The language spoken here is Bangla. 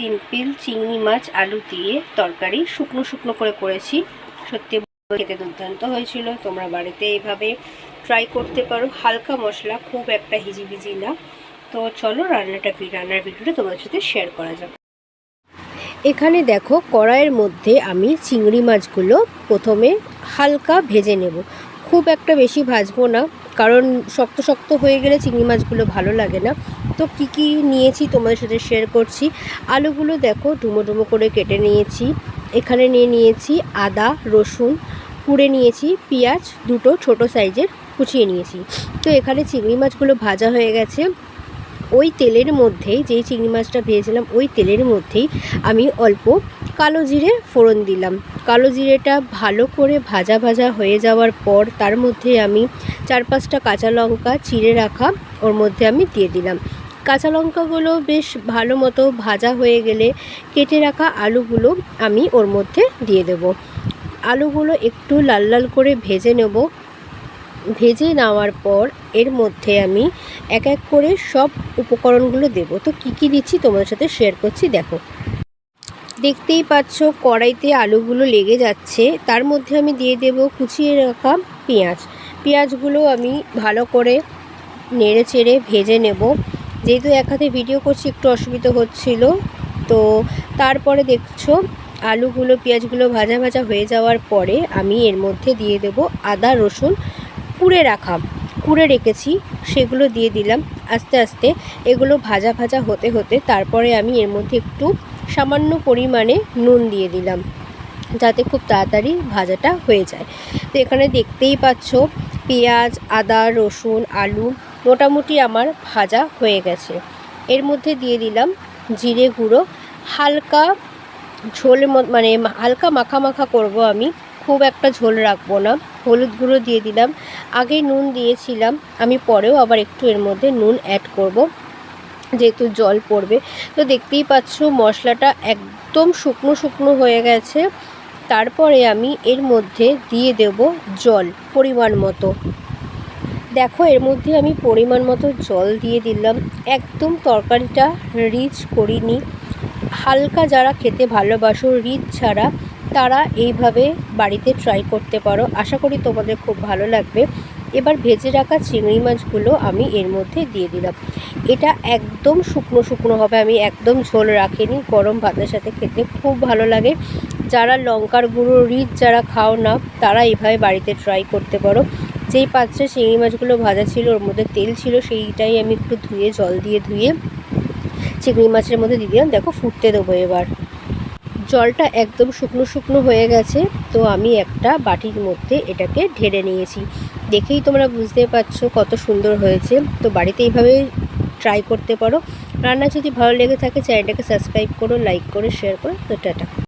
সিম্পল চিংড়ি মাছ আলু দিয়ে তরকারি শুকনো শুকনো করে করেছি। সত্যি খেতে দুর্দান্ত হয়েছিল। তোমরা বাড়িতে এইভাবে ট্রাই করতে পারো। হালকা মশলা, খুব একটা হিজিবিজি না। তো চলো রান্নার ভিডিওটা তোমাদের সাথে শেয়ার করা যাক। এখানে দেখো কড়াইয়ের মধ্যে আমি চিংড়ি মাছগুলো প্রথমে হালকা ভেজে নেব। খুব একটা বেশি ভাজবো না, কারণ শক্ত শক্ত হয়ে গেলে চিংড়ি মাছগুলো ভালো লাগে না। তো কী কী নিয়েছি তোমাদের সাথে শেয়ার করছি। আলুগুলো দেখো ডুমো ডুমো করে কেটে নিয়েছি। এখানে নিয়েছি আদা রসুন, কুড়ে নিয়েছি পেঁয়াজ দুটো ছোট সাইজের কুচিয়ে নিয়েছি। তো এখানে চিংড়ি মাছগুলো ভাজা হয়ে গেছে। ওই তেলের মধ্যেই, যেই চিংড়ি মাছটা ভেজেছিলাম ওই তেলের মধ্যেই আমি অল্প কালো জিরে ফোড়ন দিলাম। কালো জিরেটা ভালো করে ভাজা ভাজা হয়ে যাওয়ার পর তার মধ্যে আমি 4-5টা কাঁচা লঙ্কা চিড়ে রাখা ওর মধ্যে আমি দিয়ে দিলাম। কাঁচা লঙ্কাগুলো বেশ ভালো মতো ভাজা হয়ে গেলে কেটে রাখা আলুগুলো আমি ওর মধ্যে দিয়ে দেব। আলুগুলো একটু লাল লাল করে ভেজে নেব। ভেজে নেওয়ার পর এর মধ্যে আমি এক এক করে সব উপকরণগুলো দেব। তো কী কী দিচ্ছি তোমাদের সাথে শেয়ার করছি, দেখো। দেখতেই পাচ্ছ কড়াইতে আলুগুলো লেগে যাচ্ছে। তার মধ্যে আমি দিয়ে দেব কুচিয়ে রাখা পেঁয়াজগুলো আমি ভালো করে নেড়ে চেড়ে ভেজে নেব। যেহেতু এক হাতে ভিডিও করছি একটু অসুবিধা হচ্ছিল। তো তারপরে দেখছো আলুগুলো পেঁয়াজগুলো ভাজা ভাজা হয়ে যাওয়ার পরে আমি এর মধ্যে দিয়ে দেব আদা রসুন কুড়ে রেখেছি, সেগুলো দিয়ে দিলাম। আস্তে আস্তে এগুলো ভাজা ভাজা হতে হতে তারপরে আমি এর মধ্যে একটু সামান্য পরিমাণে নুন দিয়ে দিলাম, যাতে খুব তাড়াতাড়ি ভাজাটা হয়ে যায়। তো এখানে দেখতেই পাচ্ছ পেঁয়াজ আদা রসুন আলু মোটামুটি আমার ভাজা হয়ে গেছে। এর মধ্যে দিয়ে দিলাম জিরে গুঁড়ো, হালকা ঝোল মানে হালকা মাখা মাখা করব আমি, খুব একটা ঝোল রাখবো না। হলুদ গুঁড়ো দিয়ে দিলাম। আগে নুন দিয়েছিলাম আমি, পরেও আবার একটু এর মধ্যে নুন অ্যাড করব যেহেতু জল পড়বে। তো দেখতেই পাচ্ছ মশলাটা একদম শুকনো শুকনো হয়ে গেছে। তারপরে আমি এর মধ্যে দিয়ে দেব জল পরিমাণ মতো। দেখো এর মধ্যে আমি পরিমাণ মতো জল দিয়ে দিলাম। একদম তরকারিটা রিচ করিনি। হালকা যারা খেতে ভালোবাসো রিচ ছাড়া, তারা এইভাবে বাড়িতে ট্রাই করতে পারো। আশা করি তোমাদের খুব ভালো লাগবে। এবার ভেজে রাখা চিংড়ি মাছগুলো আমি এর মধ্যে দিয়ে দিলাম। এটা একদম শুকনো শুকনো হবে, আমি একদম ঝোল রাখিনি। গরম ভাতের সাথে খেতে খুব ভালো লাগে। যারা লঙ্কার গুঁড়ো রিচ যারা খাও না, তারা এইভাবে বাড়িতে ট্রাই করতে পারো। যেই পাত্রে চিংড়ি মাছগুলো ভাজা ছিল ওর মধ্যে তেল ছিল, সেইটাই আমি একটু জল দিয়ে ধুয়ে চিংড়ি মাছের মধ্যে দিয়ে দিলাম। দেখো ফুটতে দেবো এবার। জলটা একদম শুকনো শুকনো হয়ে গেছে। তো আমি একটা বাটির মধ্যে এটাকে ঢেলে নিয়েছি। দেখেই তোমরা বুঝতে পারছো কত সুন্দর হয়েছে। তো বাড়িতে এইভাবে ট্রাই করতে পারো। রান্না যদি ভালো লেগে থাকে চ্যানেলটাকে সাবস্ক্রাইব করো, লাইক করো, শেয়ার করো। তো টাটা।